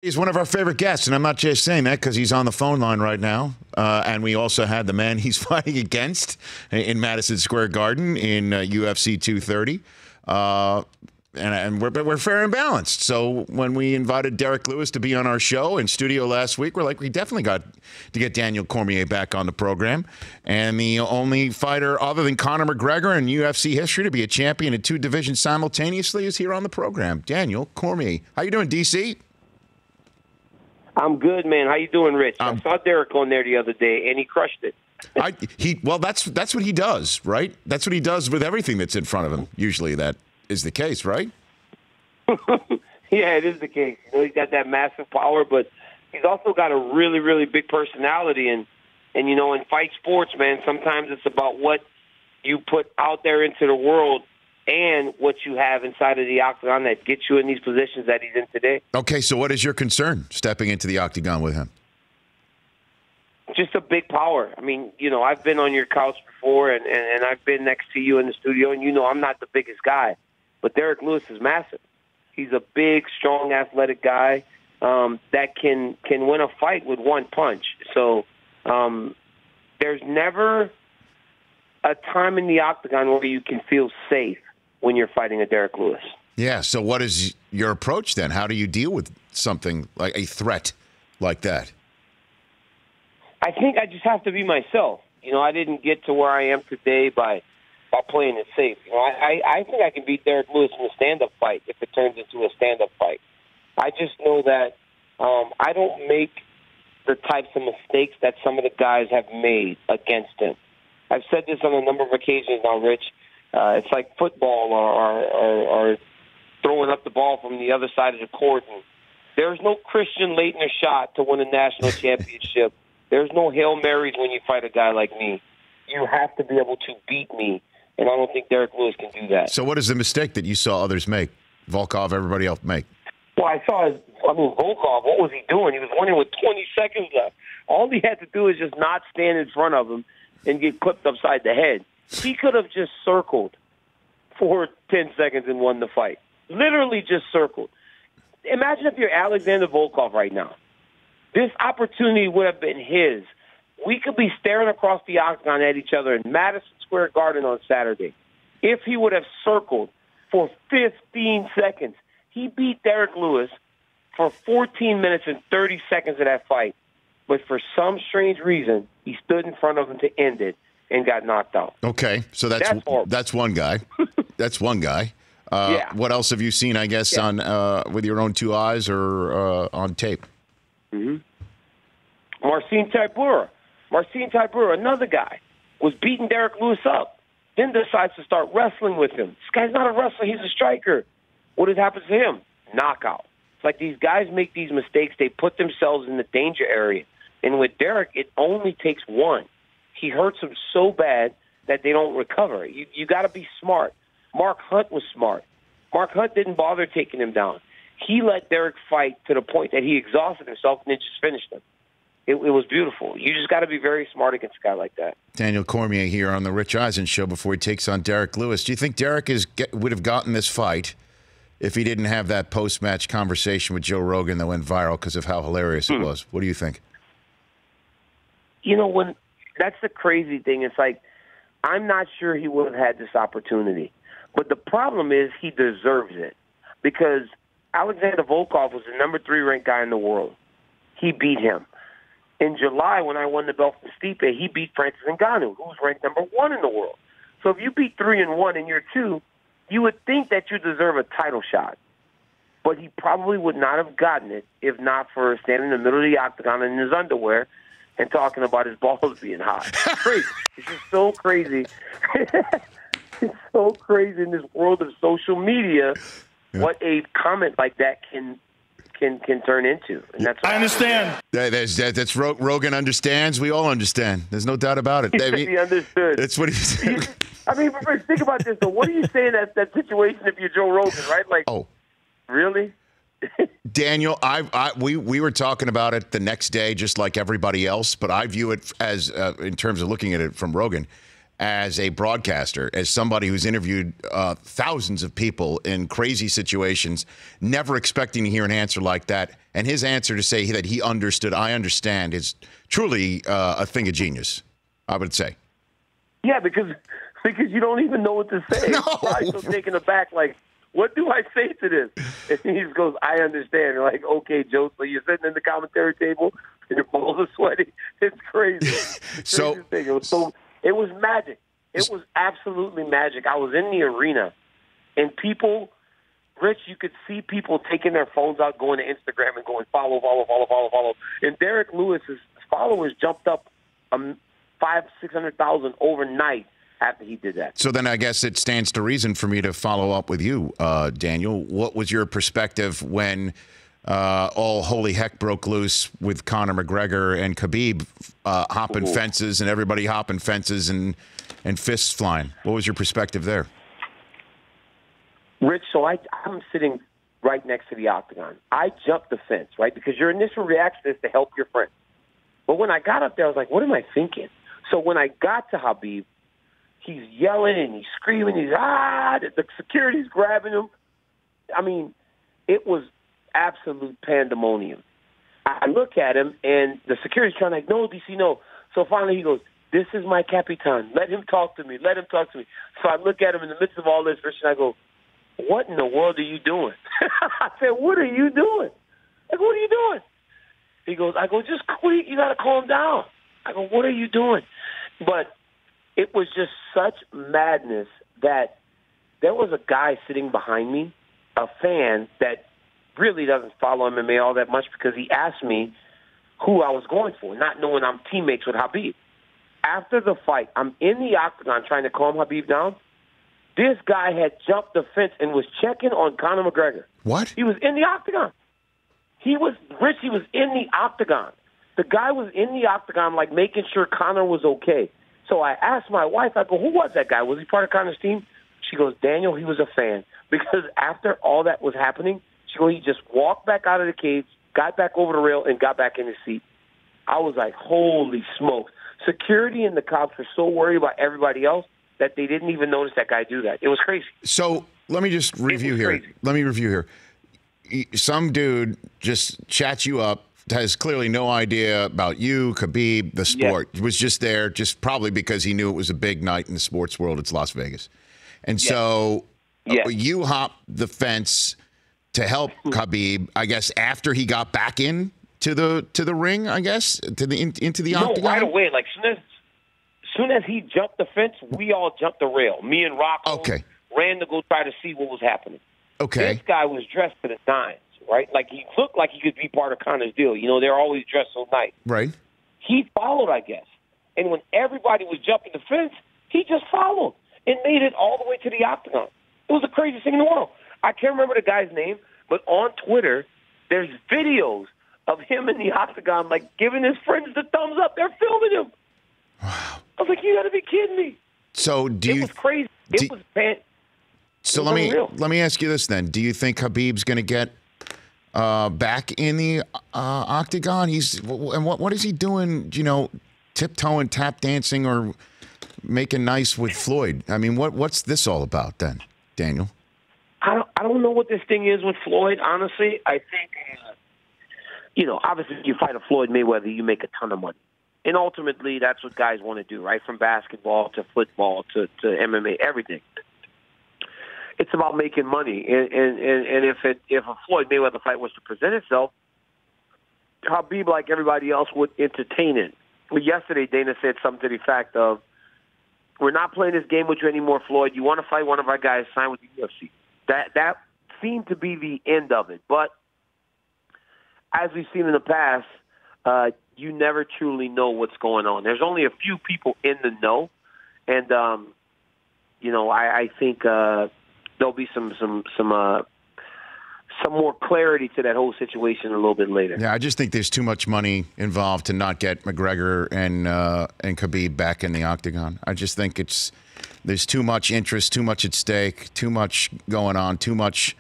He's one of our favorite guests, and I'm not just saying that because he's on the phone line right now. And we also had the man he's fighting against in Madison Square Garden in UFC 230. And we're fair and balanced. So when we invited Derrick Lewis to be on our show in studio last week, we're like, we definitely got to get Daniel Cormier back on the program. And the only fighter other than Conor McGregor in UFC history to be a champion in two divisions simultaneously is here on the program. Daniel Cormier. How you doing, DC? I'm good, man. How you doing, Rich? I saw Derrick on there the other day, and he crushed it. That's what he does, right? That's what he does with everything that's in front of him. Usually that is the case, right? Yeah, it is the case. You know, he's got that massive power, but he's also got a really, really big personality. And you know, in fight sports, man, sometimes it's about what you put out there into the world and what you have inside of the octagon that gets you in these positions that he's in today. Okay, so what is your concern stepping into the octagon with him? Just a big power. I mean, you know, I've been on your couch before, and I've been next to you in the studio, and you know I'm not the biggest guy, but Derrick Lewis is massive. He's a big, strong, athletic guy that can win a fight with one punch. So there's never a time in the octagon where you can feel safe when you're fighting a Derrick Lewis. Yeah, so what is your approach then? How do you deal with something like a threat like that? I think I just have to be myself. You know, I didn't get to where I am today by playing it safe. You know, I think I can beat Derrick Lewis in a stand-up fight if it turns into a stand-up fight. I just know that I don't make the types of mistakes that some of the guys have made against him. I've said this on a number of occasions now, Rich. It's like football or throwing up the ball from the other side of the court. And there's no Christian Laettner shot to win a national championship. There's no Hail Marys when you fight a guy like me. You have to be able to beat me, and I don't think Derrick Lewis can do that. So what is the mistake that you saw others make, Volkov, everybody else make? Well, Volkov, what was he doing? He was winning with 20 seconds left. All he had to do is just not stand in front of him and get clipped upside the head. He could have just circled for 10 seconds and won the fight. Literally just circled. Imagine if you're Alexander Volkov right now. This opportunity would have been his. We could be staring across the octagon at each other in Madison Square Garden on Saturday. If he would have circled for 15 seconds, he beat Derrick Lewis for 14 minutes and 30 seconds of that fight. But for some strange reason, he stood in front of him to end it and got knocked out. Okay, so that's one guy. That's one guy. Yeah. What else have you seen, I guess, on with your own two eyes or on tape? Mm-hmm. Marcin Tybura, another guy, was beating Derrick Lewis up, then decides to start wrestling with him. This guy's not a wrestler, he's a striker. What has happened to him? Knockout. It's like these guys make these mistakes, they put themselves in the danger area. And with Derrick, it only takes one. He hurts him so bad that they don't recover. You got to be smart. Mark Hunt was smart. Mark Hunt didn't bother taking him down. He let Derrick fight to the point that he exhausted himself and then just finished him. It was beautiful. You just got to be very smart against a guy like that. Daniel Cormier here on the Rich Eisen Show before he takes on Derrick Lewis. Do you think Derrick would have gotten this fight if he didn't have that post-match conversation with Joe Rogan that went viral because of how hilarious it was? What do you think? You know, that's the crazy thing. It's like, I'm not sure he would have had this opportunity. But the problem is he deserves it because Alexander Volkov was the number 3 ranked guy in the world. He beat him. In July, when I won the belt from Stipe, he beat Francis Ngannou, who's ranked number 1 in the world. So if you beat 3-1 in year 2, you would think that you deserve a title shot. But he probably would not have gotten it if not for standing in the middle of the octagon in his underwear and talking about his balls being hot. It's crazy. It's just so crazy. It's so crazy in this world of social media what a comment like that can turn into. And that's I understand. That's Rogan understands. We all understand. There's no doubt about it. He understood. That's what he said. I mean, think about this, though. What do you say in that situation if you're Joe Rogan, right? Like, really? Daniel, we were talking about it the next day, just like everybody else, but I view it as, in terms of looking at it from Rogan, as a broadcaster, as somebody who's interviewed thousands of people in crazy situations, never expecting to hear an answer like that. And his answer to say that he understood, I understand, is truly a thing of genius, I would say. Yeah, because you don't even know what to say. No. You're so taken aback, like, what do I say to this? And he just goes, I understand. You're like, okay, Joe, so you're sitting in the commentary table and your balls are sweaty. It's crazy. So thing. It was magic. It was absolutely magic. I was in the arena, and people, Rich, you could see people taking their phones out, going to Instagram and going, follow. And Derrick Lewis's followers jumped up 500,000-600,000 overnight after he did that. So then I guess it stands to reason for me to follow up with you, Daniel. What was your perspective when all holy heck broke loose with Conor McGregor and Khabib hopping fences and everybody hopping fences and fists flying? What was your perspective there? Rich, so I'm sitting right next to the octagon. I jumped the fence, right, because your initial reaction is to help your friend. But when I got up there, I was like, what am I thinking? So when I got to Khabib, he's yelling and he's screaming. The security's grabbing him. I mean, it was absolute pandemonium. I look at him, and the security's trying to, no, DC, no. So finally he goes, this is my Capitan. Let him talk to me. So I look at him in the midst of all this, Rich, and I go, what in the world are you doing? I said, what are you doing? Like, what are you doing? He goes, just quit. You got to calm down. I go, what are you doing? But it was just such madness that there was a guy sitting behind me, a fan that really doesn't follow MMA all that much, because he asked me who I was going for, not knowing I'm teammates with Khabib. After the fight, I'm in the octagon trying to calm Khabib down. This guy had jumped the fence and was checking on Conor McGregor. What? He was in the octagon. He was in the octagon. The guy was in the octagon, like, making sure Conor was okay. So I asked my wife, I go, who was that guy? Was he part of Conor's team? She goes, Daniel, he was a fan. Because after all that was happening, she goes, he just walked back out of the cage, got back over the rail, and got back in his seat. I was like, holy smokes. Security and the cops were so worried about everybody else that they didn't even notice that guy do that. It was crazy. So let me just review here. Crazy. Let me review here. Some dude just chats you up, has clearly no idea about you, Khabib, the sport. Yes. Was just there just probably because he knew it was a big night in the sports world. It's Las Vegas. And so you hop the fence to help Khabib, I guess, after he got back in to the ring, I guess, into the octagon? Right away. Like, soon as he jumped the fence, we all jumped the rail. Me and Rocco ran to go try to see what was happening. Okay. This guy was dressed to the nines, right? Like, he looked like he could be part of Conor's deal. You know, they're always dressed so nice. Right. He followed, I guess. And when everybody was jumping the fence, he just followed and made it all the way to the octagon. It was the craziest thing in the world. I can't remember the guy's name, but on Twitter, there's videos of him in the octagon, like, giving his friends the thumbs up. They're filming him. Wow. I was like, you got to be kidding me. So it was crazy. It was So let me ask you this then. Do you think Khabib's going to get back in the octagon? What is he doing, you know, tiptoeing, tap dancing, or making nice with Floyd? I mean, what's this all about then, Daniel? I don't know what this thing is with Floyd, honestly. I think, you know, obviously if you fight a Floyd Mayweather, you make a ton of money. And ultimately, that's what guys want to do, right? From basketball to football to MMA, everything. It's about making money. And if a Floyd Mayweather fight was to present itself, Khabib, like everybody else, would entertain it. But yesterday, Dana said something to the effect of, we're not playing this game with you anymore, Floyd. You want to fight one of our guys, sign with the UFC. That seemed to be the end of it. But as we've seen in the past, you never truly know what's going on. There's only a few people in the know. And, you know, I think there'll be some more clarity to that whole situation a little bit later. Yeah, I just think there's too much money involved to not get McGregor and Khabib back in the octagon. I just think there's too much interest, too much at stake, too much going on, too much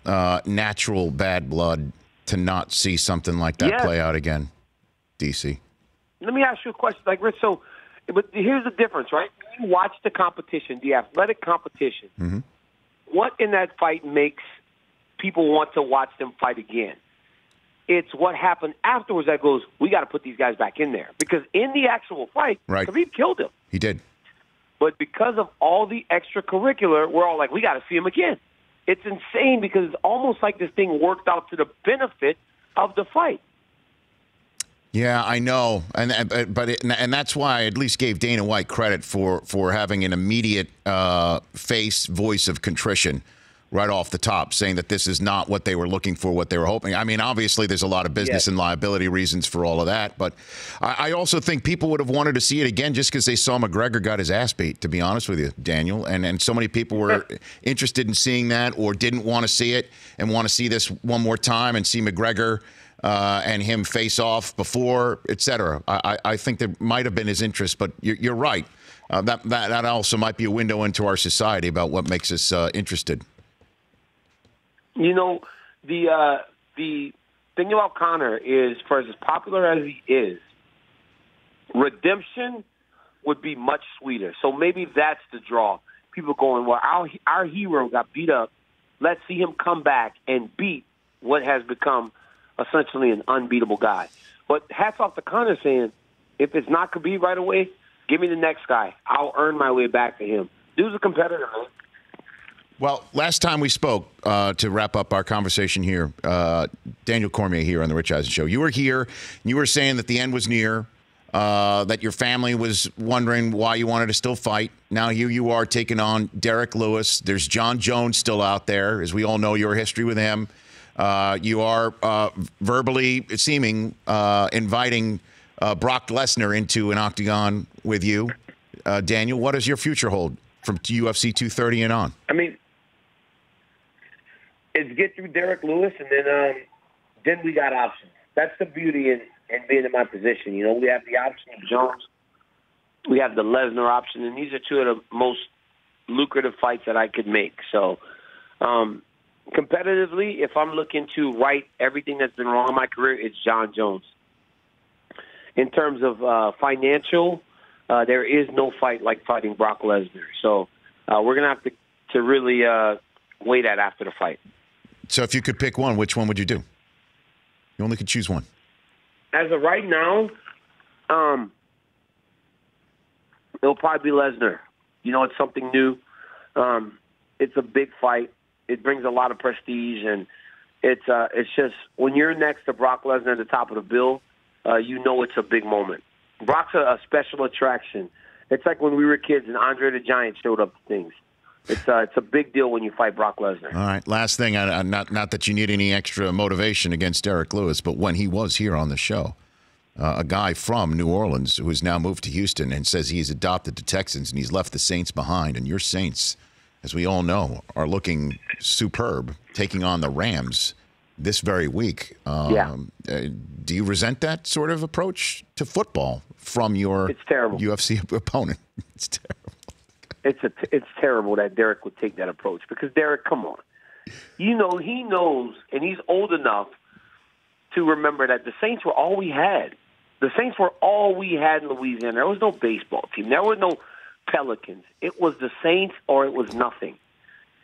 natural bad blood to not see something like that play out again. DC. Let me ask you a question, like, Rich. So, but here's the difference, right? you watch the competition, the athletic competition, what in that fight makes people want to watch them fight again? It's what happened afterwards that goes, we got to put these guys back in there. Because in the actual fight, Khabib killed him. He did. But because of all the extracurricular, we're all like, we got to see him again. It's insane because it's almost like this thing worked out to the benefit of the fight. Yeah, I know, and that's why I at least gave Dana White credit for having an immediate voice of contrition right off the top, saying that this is not what they were looking for, what they were hoping. I mean, obviously, there's a lot of business and liability reasons for all of that, but I also think people would have wanted to see it again just because they saw McGregor got his ass beat, to be honest with you, Daniel, and so many people were interested in seeing that or didn't want to see it and want to see this one more time and see McGregor and him face off before, etc. I think there might have been his interest, but you're right. That also might be a window into our society about what makes us interested. You know, the thing about Conor is, for as popular as he is, redemption would be much sweeter. So maybe that's the draw. People going, well, our hero got beat up. Let's see him come back and beat what has become essentially an unbeatable guy. But hats off to Conor saying, if it's not Khabib right away, give me the next guy. I'll earn my way back to him. Dude's a competitor, man. Well, last time we spoke, to wrap up our conversation here, Daniel Cormier here on the Rich Eisen Show, you were here, and you were saying that the end was near, that your family was wondering why you wanted to still fight. Now here you are taking on Derrick Lewis. There's John Jones still out there, as we all know your history with him. You are verbally inviting Brock Lesnar into an octagon with you. Daniel, what does your future hold from UFC 230 and on? I mean, it's get through Derrick Lewis, and then we got options. That's the beauty in being in my position. You know, we have the option of Jones. We have the Lesnar option, and these are two of the most lucrative fights that I could make. So, competitively, if I'm looking to right everything that's been wrong in my career, it's John Jones. In terms of financial, there is no fight like fighting Brock Lesnar. So we're going to have to really weigh that after the fight. So if you could pick one, which one would you do? You only could choose one. As of right now, it'll probably be Lesnar. You know, it's something new. It's a big fight. It brings a lot of prestige, and it's just when you're next to Brock Lesnar at the top of the bill, you know it's a big moment. Brock's a special attraction. It's like when we were kids and Andre the Giant showed up to things. It's a big deal when you fight Brock Lesnar. All right, last thing, not that you need any extra motivation against Derrick Lewis, but when he was here on the show, a guy from New Orleans who has now moved to Houston and says he's adopted the Texans and he's left the Saints behind, and your Saints, as we all know, are looking superb, taking on the Rams this very week. Do you resent that sort of approach to football from your UFC opponent? It's terrible. It's terrible that Derrick would take that approach because Derrick, come on. You know, he knows, and he's old enough to remember that the Saints were all we had. The Saints were all we had in Louisiana. There was no baseball team. There were no Pelicans. It was the Saints or it was nothing.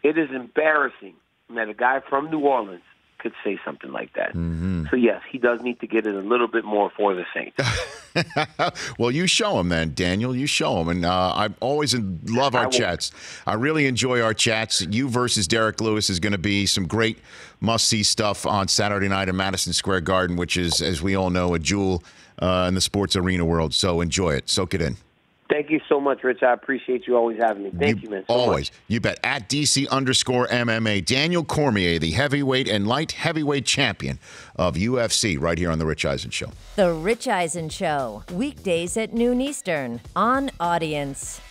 It is embarrassing that a guy from New Orleans could say something like that. Mm-hmm. So, yes, he does need to get it a little bit more for the Saints. Well, you show him then, Daniel. You show him. And I always love our chats. I really enjoy our chats. You versus Derrick Lewis is going to be some great must-see stuff on Saturday night in Madison Square Garden, which is, as we all know, a jewel in the sports arena world. So enjoy it. Soak it in. Thank you so much, Rich. I appreciate you always having me. Thank you, man. So always. Much. You bet. At DC_MMA. Daniel Cormier, the heavyweight and light heavyweight champion of UFC, right here on The Rich Eisen Show. The Rich Eisen Show. Weekdays at noon Eastern on Audience.